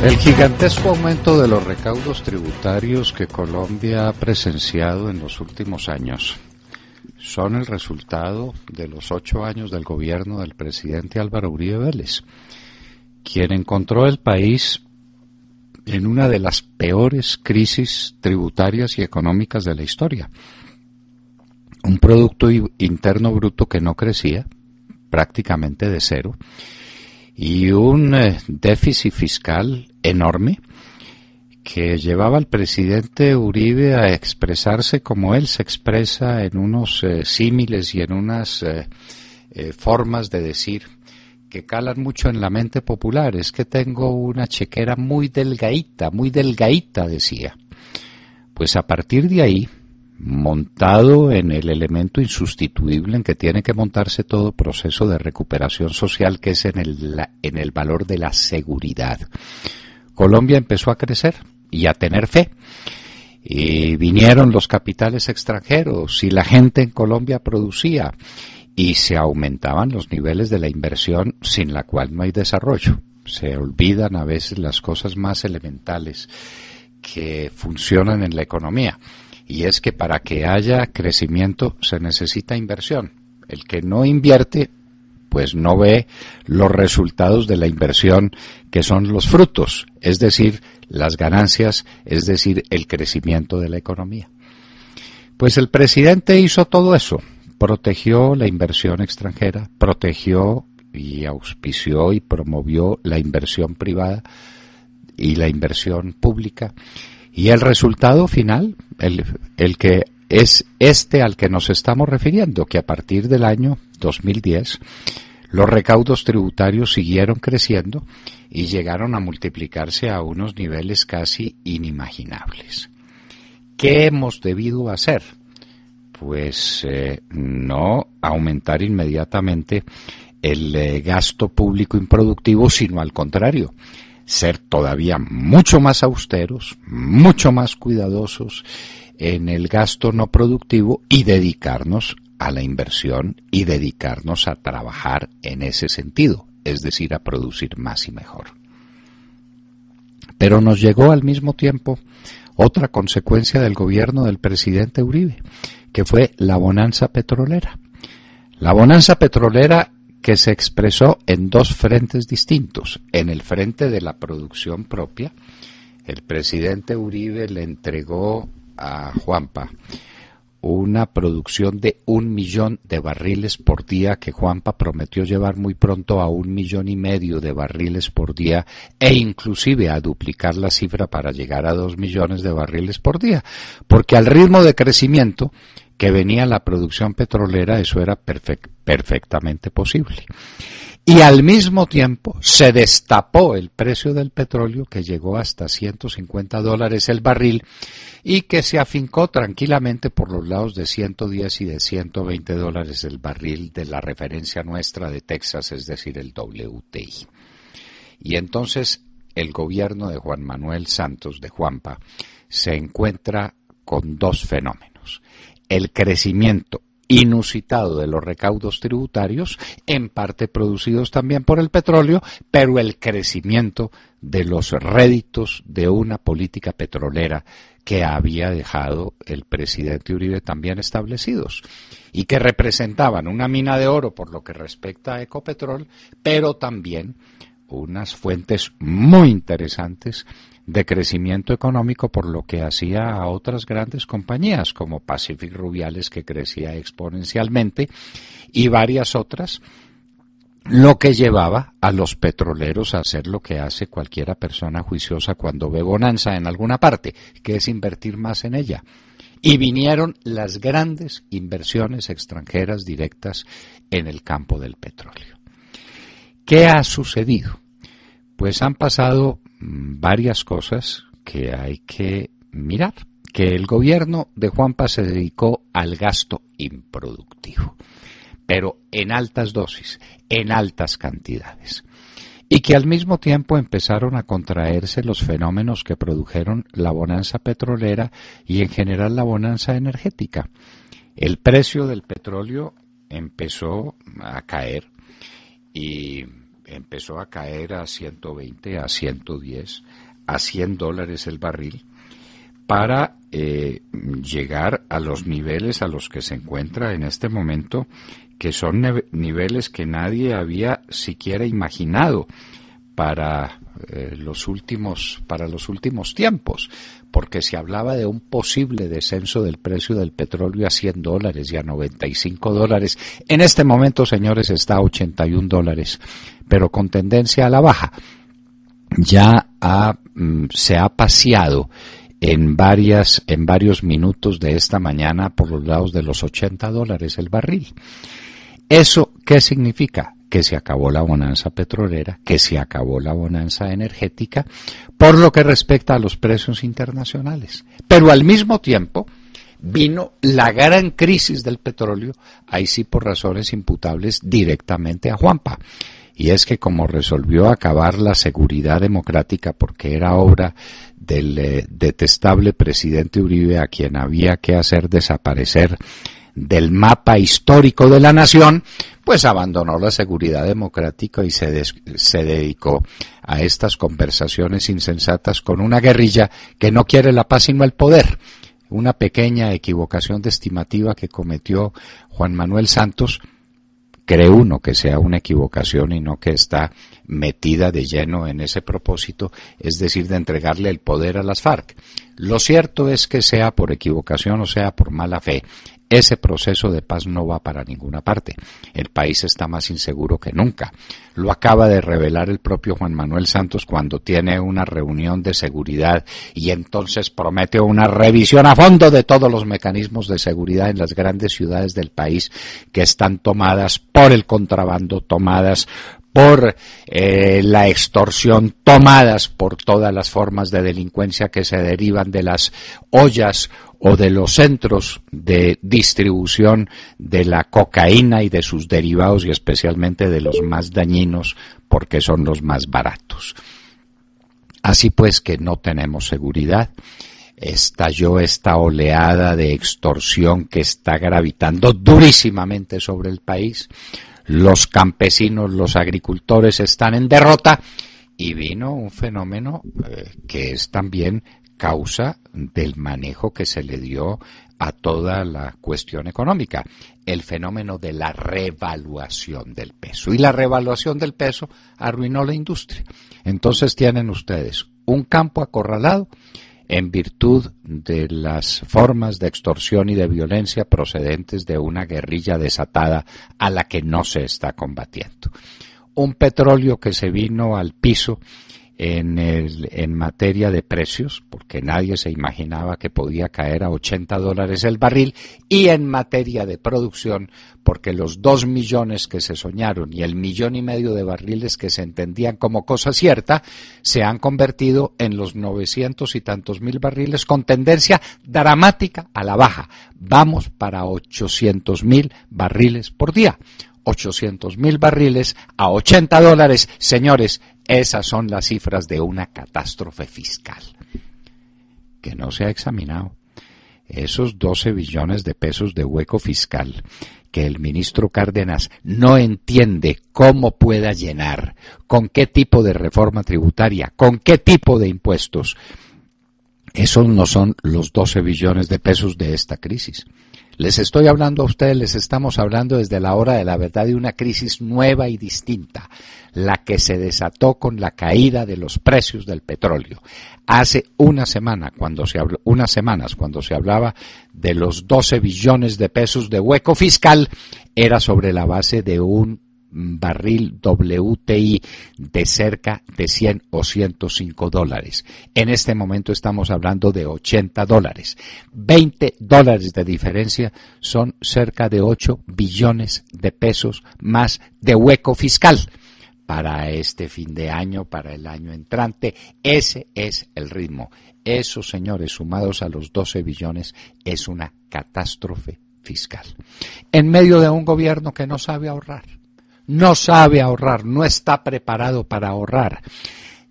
El gigantesco aumento de los recaudos tributarios que Colombia ha presenciado en los últimos años son el resultado de los 8 años del gobierno del presidente Álvaro Uribe Vélez, quien encontró el país en una de las peores crisis tributarias y económicas de la historia. Un Producto Interno Bruto que no crecía, prácticamente de cero, y un déficit fiscal enorme que llevaba al presidente Uribe a expresarse como él se expresa en unos símiles y en unas formas de decir que calan mucho en la mente popular. Es que tengo una chequera muy delgadita, decía. Pues a partir de ahí, montado en el elemento insustituible en que tiene que montarse todo proceso de recuperación social, que es en el valor de la seguridad, Colombia empezó a crecer y a tener fe. Y vinieron los capitales extranjeros y la gente en Colombia producía y se aumentaban los niveles de la inversión, sin la cual no hay desarrollo. Se olvidan a veces las cosas más elementales que funcionan en la economía. Y es que para que haya crecimiento se necesita inversión. El que no invierte, pues no ve los resultados de la inversión, que son los frutos, es decir, las ganancias, es decir, el crecimiento de la economía. Pues el presidente hizo todo eso, protegió la inversión extranjera, protegió y auspició y promovió la inversión privada y la inversión pública. Y el resultado final, el que es al que nos estamos refiriendo, que a partir del año 2010 los recaudos tributarios siguieron creciendo y llegaron a multiplicarse a unos niveles casi inimaginables. ¿Qué hemos debido hacer? Pues no aumentar inmediatamente el gasto público improductivo, sino al contrario, ser todavía mucho más austeros, mucho más cuidadosos en el gasto no productivo y dedicarnos a la inversión y dedicarnos a trabajar en ese sentido, es decir, a producir más y mejor. Pero nos llegó al mismo tiempo otra consecuencia del gobierno del presidente Uribe, que fue la bonanza petrolera. La bonanza petrolera que se expresó en dos frentes distintos. En el frente de la producción propia, el presidente Uribe le entregó a Juanpa una producción de 1 millón de barriles por día, que Juanpa prometió llevar muy pronto a 1,5 millones de barriles por día, e inclusive a duplicar la cifra para llegar a 2 millones de barriles por día, porque al ritmo de crecimiento que venía la producción petrolera, eso era perfectamente posible. Y al mismo tiempo se destapó el precio del petróleo, que llegó hasta $150 el barril y que se afincó tranquilamente por los lados de 110 y de $120 el barril de la referencia nuestra de Texas, es decir, el WTI. Y entonces el gobierno de Juan Manuel Santos, de Juanpa, se encuentra con dos fenómenos: el crecimiento inusitado de los recaudos tributarios, en parte producidos también por el petróleo, pero el crecimiento de los réditos de una política petrolera que había dejado el presidente Uribe también establecidos y que representaban una mina de oro por lo que respecta a Ecopetrol, pero también unas fuentes muy interesantes de crecimiento económico por lo que hacía a otras grandes compañías como Pacific Rubiales, que crecía exponencialmente, y varias otras, lo que llevaba a los petroleros a hacer lo que hace cualquiera persona juiciosa cuando ve bonanza en alguna parte, que es invertir más en ella. Y vinieron las grandes inversiones extranjeras directas en el campo del petróleo. ¿Qué ha sucedido? Pues han pasado varias cosas que hay que mirar. Que el gobierno de Juanpa se dedicó al gasto improductivo, pero en altas dosis, en altas cantidades. Y que al mismo tiempo empezaron a contraerse los fenómenos que produjeron la bonanza petrolera y en general la bonanza energética. El precio del petróleo empezó a caer y empezó a caer a 120, a 110, a $100 el barril, para llegar a los niveles a los que se encuentra en este momento, que son niveles que nadie había siquiera imaginado para los últimos tiempos, porque se hablaba de un posible descenso del precio del petróleo a $100 y a $95. En este momento, señores, está a $81, pero con tendencia a la baja. Ya se ha paseado en varios minutos de esta mañana por los lados de los $80 el barril. ¿Eso qué significa? Que se acabó la bonanza petrolera, que se acabó la bonanza energética, por lo que respecta a los precios internacionales. Pero al mismo tiempo vino la gran crisis del petróleo, ahí sí por razones imputables directamente a Juanpa. Y es que como resolvió acabar la seguridad democrática, porque era obra del detestable presidente Uribe, a quien había que hacer desaparecer del mapa histórico de la nación, pues abandonó la seguridad democrática y se dedicó a estas conversaciones insensatas con una guerrilla que no quiere la paz sino el poder. Una pequeña equivocación de estimativa que cometió Juan Manuel Santos, cree uno que sea una equivocación y no que está metida de lleno en ese propósito, es decir, de entregarle el poder a las FARC. Lo cierto es que sea por equivocación o sea por mala fe, ese proceso de paz no va para ninguna parte. El país está más inseguro que nunca. Lo acaba de revelar el propio Juan Manuel Santos cuando tiene una reunión de seguridad y entonces promete una revisión a fondo de todos los mecanismos de seguridad en las grandes ciudades del país que están tomadas por el contrabando, tomadas por la extorsión, tomadas por todas las formas de delincuencia que se derivan de las ollas o de los centros de distribución de la cocaína y de sus derivados, y especialmente de los más dañinos, porque son los más baratos. Así pues que no tenemos seguridad. Estalló esta oleada de extorsión que está gravitando durísimamente sobre el país. Los campesinos, los agricultores están en derrota y vino un fenómeno que es también causa del manejo que se le dio a toda la cuestión económica, el fenómeno de la revaluación del peso. Y la revaluación del peso arruinó la industria. Entonces tienen ustedes un campo acorralado en virtud de las formas de extorsión y de violencia procedentes de una guerrilla desatada a la que no se está combatiendo. Un petróleo que se vino al piso en materia de precios, porque nadie se imaginaba que podía caer a $80 el barril, y en materia de producción, porque los 2 millones que se soñaron y el 1,5 millones de barriles que se entendían como cosa cierta, se han convertido en los 900 y tantos mil barriles con tendencia dramática a la baja. Vamos para 800,000 barriles por día. 800,000 barriles a $80, señores, esas son las cifras de una catástrofe fiscal que no se ha examinado. Esos 12 billones de pesos de hueco fiscal que el ministro Cárdenas no entiende cómo pueda llenar, con qué tipo de reforma tributaria, con qué tipo de impuestos. Esos no son los 12 billones de pesos de esta crisis. Les estoy hablando a ustedes, les estamos hablando desde la hora de la verdad de una crisis nueva y distinta, la que se desató con la caída de los precios del petróleo. Hace unas semanas cuando se hablaba de los 12 billones de pesos de hueco fiscal, era sobre la base de un barril WTI de cerca de 100 o 105 dólares. En este momento estamos hablando de 80 dólares. 20 dólares de diferencia son cerca de 8 billones de pesos más de hueco fiscal. Para este fin de año, para el año entrante, ese es el ritmo. Esos, señores, sumados a los 12 billones, es una catástrofe fiscal. En medio de un gobierno que no sabe ahorrar. No sabe ahorrar, no está preparado para ahorrar.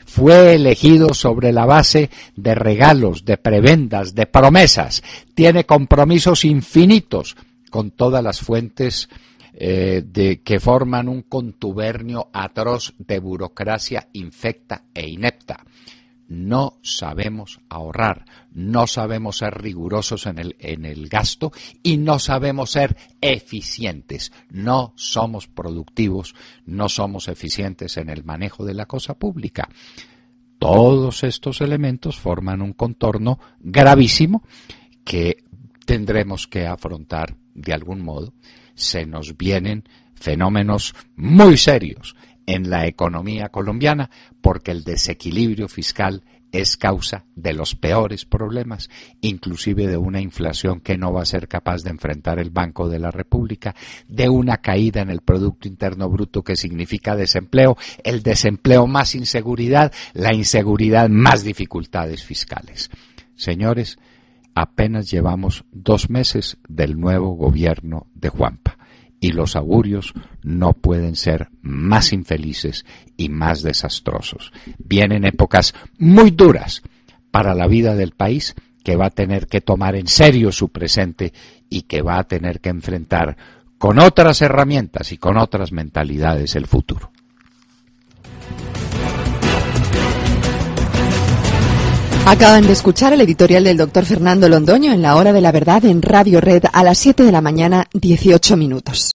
Fue elegido sobre la base de regalos, de prebendas, de promesas. Tiene compromisos infinitos con todas las fuentes que forman un contubernio atroz de burocracia infecta e inepta. No sabemos ahorrar, no sabemos ser rigurosos en el gasto y no sabemos ser eficientes. No somos productivos, no somos eficientes en el manejo de la cosa pública. Todos estos elementos forman un contorno gravísimo que tendremos que afrontar de algún modo. Se nos vienen fenómenos muy serios en la economía colombiana porque el desequilibrio fiscal es causa de los peores problemas, inclusive de una inflación que no va a ser capaz de enfrentar el Banco de la República, de una caída en el Producto Interno Bruto que significa desempleo, el desempleo más inseguridad, la inseguridad más dificultades fiscales. Señores, apenas llevamos 2 meses del nuevo gobierno de Juanpa. Y los augurios no pueden ser más infelices y más desastrosos. Vienen épocas muy duras para la vida del país que va a tener que tomar en serio su presente y que va a tener que enfrentar con otras herramientas y con otras mentalidades el futuro. Acaban de escuchar el editorial del doctor Fernando Londoño en La Hora de la Verdad en Radio Red a las 7 de la mañana, 18 minutos.